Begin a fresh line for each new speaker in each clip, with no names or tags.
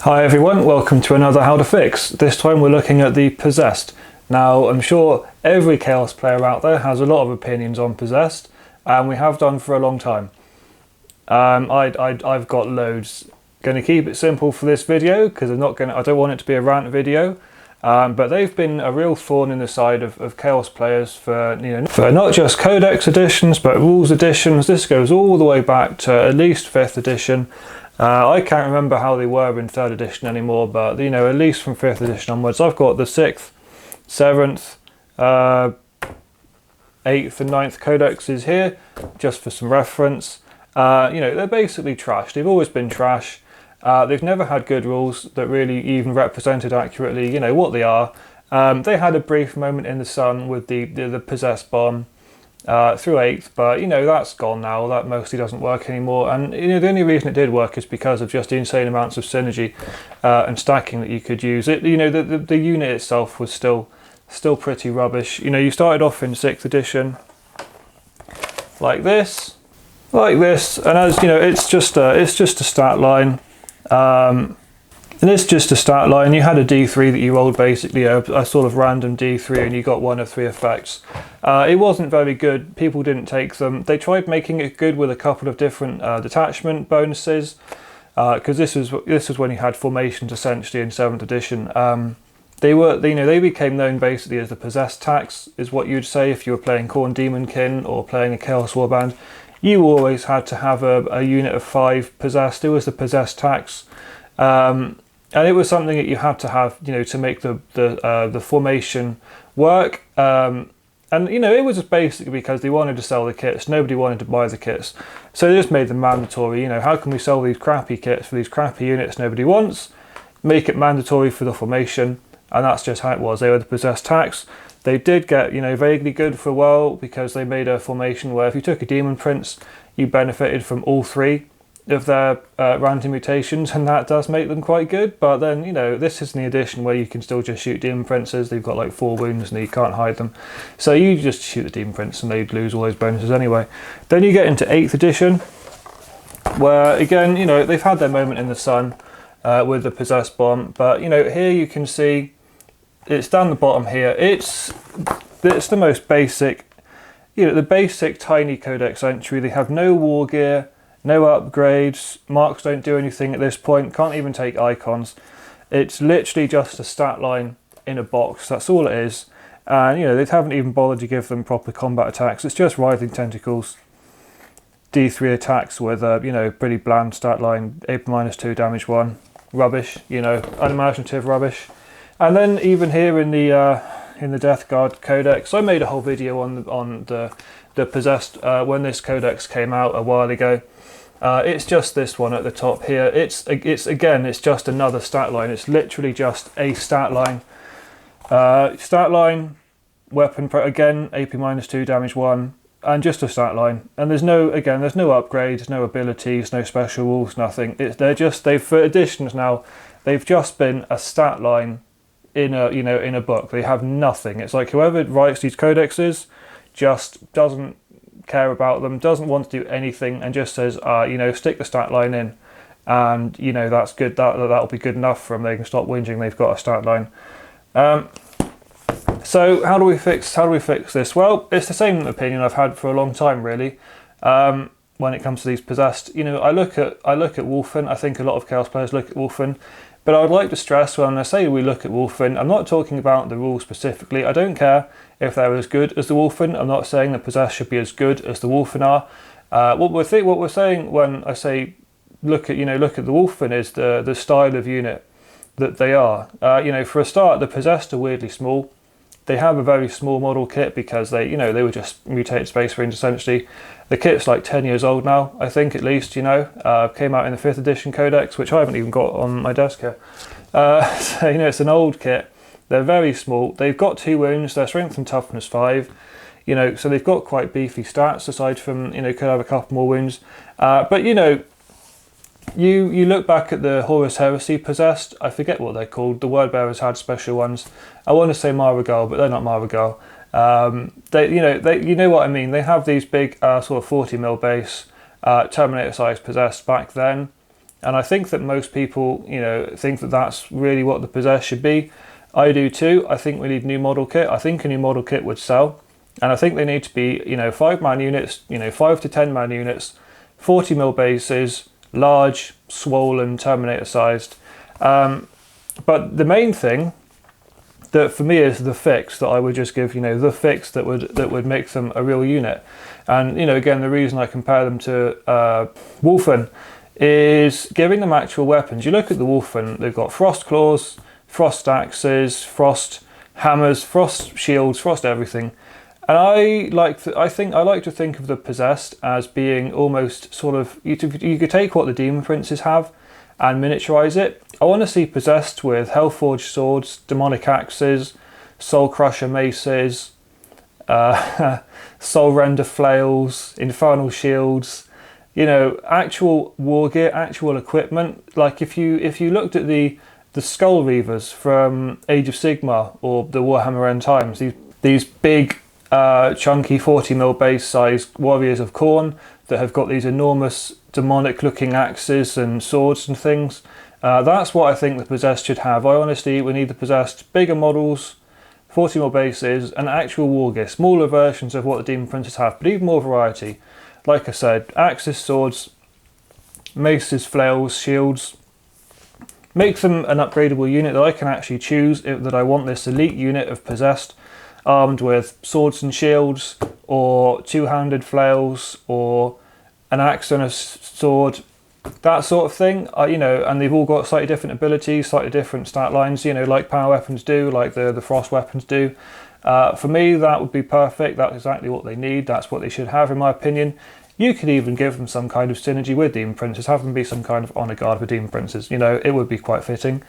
Hi everyone, welcome to another How to Fix. This time we're looking at the Possessed. Now I'm sure every Chaos player out there has a lot of opinions on Possessed, and we have done for a long time. I've got loads. Going to keep it simple for this video because I don't want it to be a rant video. But they've been a real thorn in the side of Chaos players for not just Codex editions but rules editions. This goes all the way back to at least 5th edition. I can't remember how they were in 3rd edition anymore, but at least from 5th edition onwards. I've got the 6th, 7th, 8th and 9th codexes here, just for some reference. They're basically trash. They've always been trash. They've never had good rules that really even represented accurately, what they are. They had a brief moment in the sun with the Possessed bomb through 8th, but that's gone now. That mostly doesn't work anymore, and the only reason it did work is because of just the insane amounts of synergy and stacking that you could use. The unit itself was still pretty rubbish. You started off in 6th edition like this, and as it's just a stat line. And it's just a stat line. You had a D3 that you rolled, basically a sort of random D3, and you got one of 3 effects. It wasn't very good. People didn't take them. They tried making it good with a couple of different detachment bonuses, because this was when you had formations essentially in 7th edition. They became known basically as the Possessed tax, is what you'd say if you were playing Khorne Daemonkin or playing a Chaos Warband. You always had to have a unit of 5 Possessed. It was the Possessed tax. And it was something that you had to have, to make the formation work. And it was just basically because they wanted to sell the kits. Nobody wanted to buy the kits, so they just made them mandatory. How can we sell these crappy kits for these crappy units nobody wants? Make it mandatory for the formation, and that's just how it was. They were the Possessed tax. They did get vaguely good for a while because they made a formation where if you took a Demon Prince, you benefited from all 3 of their random mutations, and that does make them quite good. But then this is the edition where you can still just shoot Demon Princes. They've got like 4 wounds and you can't hide them, so you just shoot the Demon Prince and they'd lose all those bonuses anyway. Then you get into 8th edition, where again they've had their moment in the sun with the Possessed bomb, but here you can see it's down the bottom here. It's the most basic, the basic tiny codex entry. They have no war gear, no upgrades, marks don't do anything at this point, can't even take icons. It's literally just a stat line in a box, that's all it is. And they haven't even bothered to give them proper combat attacks. It's just Writhing Tentacles, D3 attacks with a pretty bland stat line, AP -2, damage 1, rubbish, unimaginative rubbish. And then even here in the Death Guard Codex, I made a whole video on the Possessed when this Codex came out a while ago. It's just this one at the top here. It's just another stat line. It's literally just a stat line. Weapon again, AP -2, damage 1, and just a stat line. And there's no upgrades, no abilities, no special rules, nothing. They've for editions now, they've just been a stat line in a book. They have nothing. It's like whoever writes these codexes just doesn't care about them, doesn't want to do anything, and just says stick the stat line in, and that's good. That'll be good enough for them. They can stop whinging they've got a stat line. So how do we fix this? Well, it's the same opinion I've had for a long time, really. When it comes to these Possessed, I look at Wulfen. I think a lot of Chaos players look at Wulfen. But I would like to stress when I say we look at Wulfen, I'm not talking about the rules specifically. I don't care if they're as good as the Wulfen. I'm not saying the Possessed should be as good as the Wulfen are. What we're saying when I say look at the Wulfen is the style of unit that they are. For a start, the Possessed are weirdly small. They have a very small model kit because they were just mutated Space Marines essentially. The kit's like 10 years old now, I think, at least. Came out in the 5th edition Codex, which I haven't even got on my desk here. So it's an old kit. They're very small. They've got 2 wounds. Their strength and toughness 5. So they've got quite beefy stats. Aside from could have a couple more wounds. But You look back at the Horus Heresy Possessed, I forget what they're called, the Word Bearers had special ones. I want to say Maragal, but they're not Maragal. You know what I mean, they have these big sort of 40mm base, Terminator sized Possessed back then. And I think that most people, think that that's really what the Possessed should be. I do too. I think we need new model kit. I think a new model kit would sell. And I think they need to be, 5-man units, 5 to 10-man units, 40mm bases, large, swollen, Terminator sized. But the main thing that for me is the fix that I would just give, the fix that would make them a real unit. And, again, the reason I compare them to Wulfen is giving them actual weapons. You look at the Wulfen, they've got frost claws, frost axes, frost hammers, frost shields, frost everything. And I like to think of the Possessed as being almost sort of, you could take what the Demon Princes have and miniaturize it. I want to see Possessed with Hellforged swords, demonic axes, Soul Crusher maces, Soul Render flails, infernal shields, actual war gear, actual equipment. Like if you looked at the Skull Reavers from Age of Sigmar or the Warhammer End Times, these big chunky 40mm base size warriors of Khorne that have got these enormous demonic looking axes and swords and things. That's what I think the Possessed should have. We need the Possessed bigger models, 40mm bases, and actual war gear, smaller versions of what the Demon Princes have, but even more variety. Like I said, axes, swords, maces, flails, shields. Make them an upgradable unit that I can actually choose, that I want this elite unit of Possessed armed with swords and shields, or two-handed flails, or an axe and a sword, that sort of thing. And they've all got slightly different abilities, slightly different stat lines, like power weapons do, like the frost weapons do. For me, that would be perfect. That's exactly what they need. That's what they should have, in my opinion. You could even give them some kind of synergy with Demon Princes, have them be some kind of honor guard with Demon Princes. It would be quite fitting.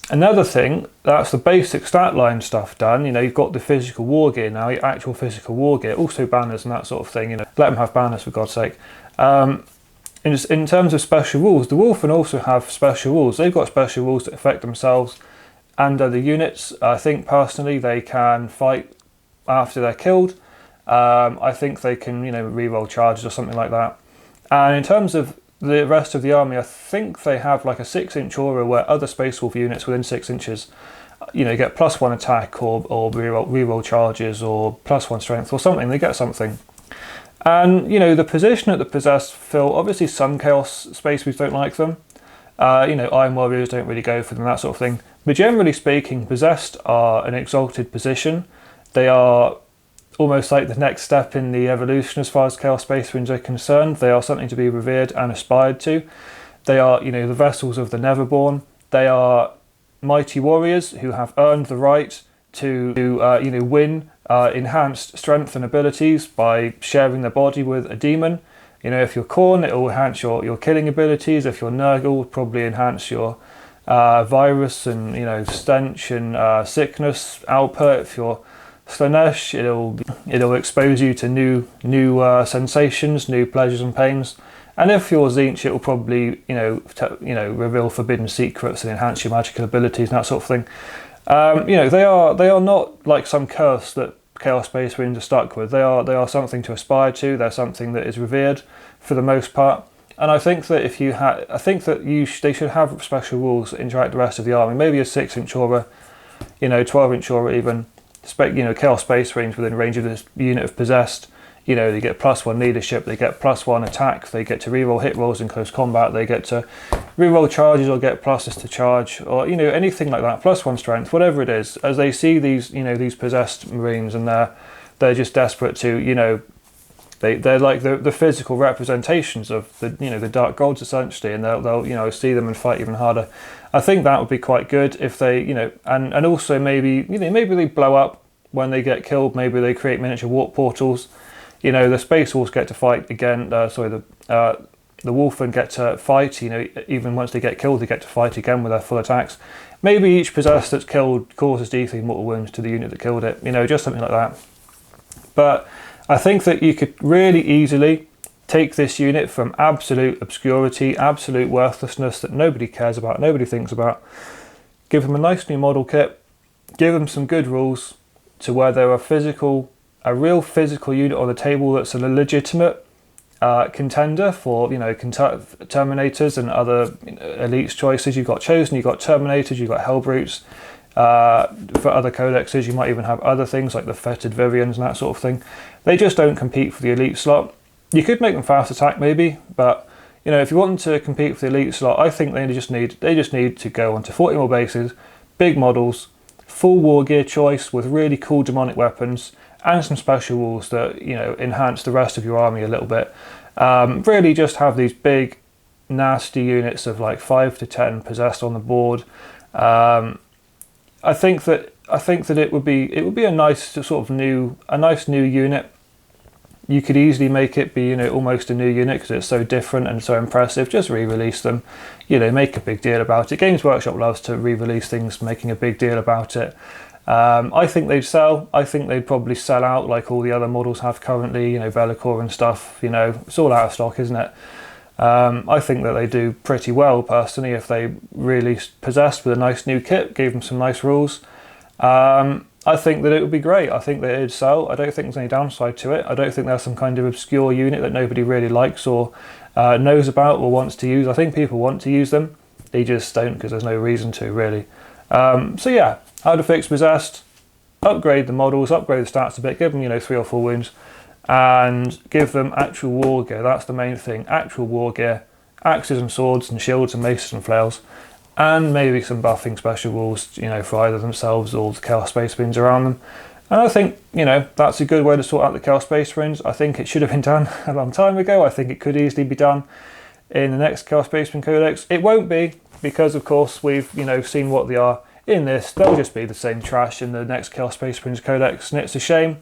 Another thing, that's the basic stat line stuff done. You've got the physical war gear now, your actual physical war gear, also banners and that sort of thing. Let them have banners, for God's sake. In terms of special rules, the Wulfen also have special rules. They've got special rules that affect themselves and other units. I think personally they can fight after they're killed. I think they can, reroll charges or something like that. And in terms of the rest of the army, I think they have like a 6-inch aura where other Space Wolf units within 6 inches, get +1 attack or reroll charges or +1 strength or something. They get something. And, the position that the Possessed fill, obviously some Chaos Space Wolves don't like them. Iron Warriors don't really go for them, that sort of thing. But generally speaking, Possessed are an exalted position. They are almost like the next step in the evolution as far as Chaos Space Marines are concerned. They are something to be revered and aspired to. They are, the vessels of the Neverborn. They are mighty warriors who have earned the right to win enhanced strength and abilities by sharing their body with a demon. If you're Khorne, it will enhance your killing abilities. If you're Nurgle, it will probably enhance your virus and stench and sickness output. If you're Slaanesh, it'll expose you to new sensations, new pleasures and pains. And if you're Tzeentch, it will probably reveal forbidden secrets and enhance your magical abilities and that sort of thing. They are not like some curse that Chaos Space Marines are stuck with. They are something to aspire to. They're something that is revered for the most part. And I think that they should have special rules that interact with the rest of the army. Maybe a 6-inch aura, 12-inch aura even. Chaos Space Marines within range of this unit of Possessed. They get +1 leadership, they get +1 attack, they get to reroll hit rolls in close combat, they get to reroll charges or get pluses to charge, or anything like that, +1 strength, whatever it is. As they see these these Possessed Marines, and they're just desperate to they're like the physical representations of the Dark Gods essentially, and they'll see them and fight even harder. I think that would be quite good if they and also maybe maybe they blow up when they get killed. Maybe they create miniature warp portals. The Space Wolves get to fight again. The Wulfen get to fight. Even once they get killed, they get to fight again with their full attacks. Maybe each Possessed that's killed causes D3 mortal wounds to the unit that killed it. Just something like that. But I think that you could really easily take this unit from absolute obscurity, absolute worthlessness that nobody cares about, nobody thinks about, give them a nice new model kit, give them some good rules to where they're a real physical unit on the table that's a legitimate contender for, you know, Terminators and other elites choices. You've got Chosen, you've got Terminators, you've got Hellbrutes. For other codexes, you might even have other things like the Fetid Vivians and that sort of thing. They just don't compete for the elite slot. You could make them fast attack maybe, but you know, if you want them to compete for the elite slot, I think they just need to go onto 40 mil bases, big models, full war gear choice with really cool demonic weapons and some special rules that, you know, enhance the rest of your army a little bit. Really just have these big nasty units of like 5 to 10 possessed on the board. I think that it would be a nice sort of new unit. You could easily make it be, you know, almost a new unit because it's so different and so impressive. Just re-release them, you know, make a big deal about it. Games Workshop loves to re-release things, making a big deal about it. I think they'd sell. I think they'd probably sell out like all the other models have currently, you know, Be'lakor and stuff. You know, it's all out of stock, isn't it? I think that they do pretty well personally if they released Possessed with a nice new kit, gave them some nice rules. I think that it would be great. I think that it'd sell. I don't think there's any downside to it. I don't think there's some kind of obscure unit that nobody really likes or knows about or wants to use. I think people want to use them. They just don't because there's no reason to, really. So yeah, how to fix Possessed. Upgrade the models, upgrade the stats a bit, give them, you know, 3 or 4 wounds, and give them actual war gear. That's the main thing. Actual war gear, axes and swords and shields and maces and flails. And maybe some buffing special rules, you know, for either themselves or the Chaos Space Marines around them. And I think, you know, that's a good way to sort out the Chaos Space Marines. I think it should have been done a long time ago. I think it could easily be done in the next Chaos Space Marine Codex. It won't be because, of course, we've, you know, seen what they are in this. They'll just be the same trash in the next Chaos Space Marines Codex, and it's a shame,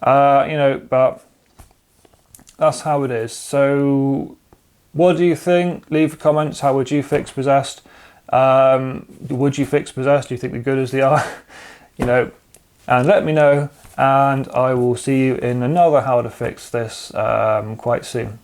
you know, but that's how it is. So, what do you think? Leave the comments. How would you fix Possessed? Would you fix Possessed? Do you think they're good as they are? You know, and let me know, and I will see you in another How to Fix This quite soon.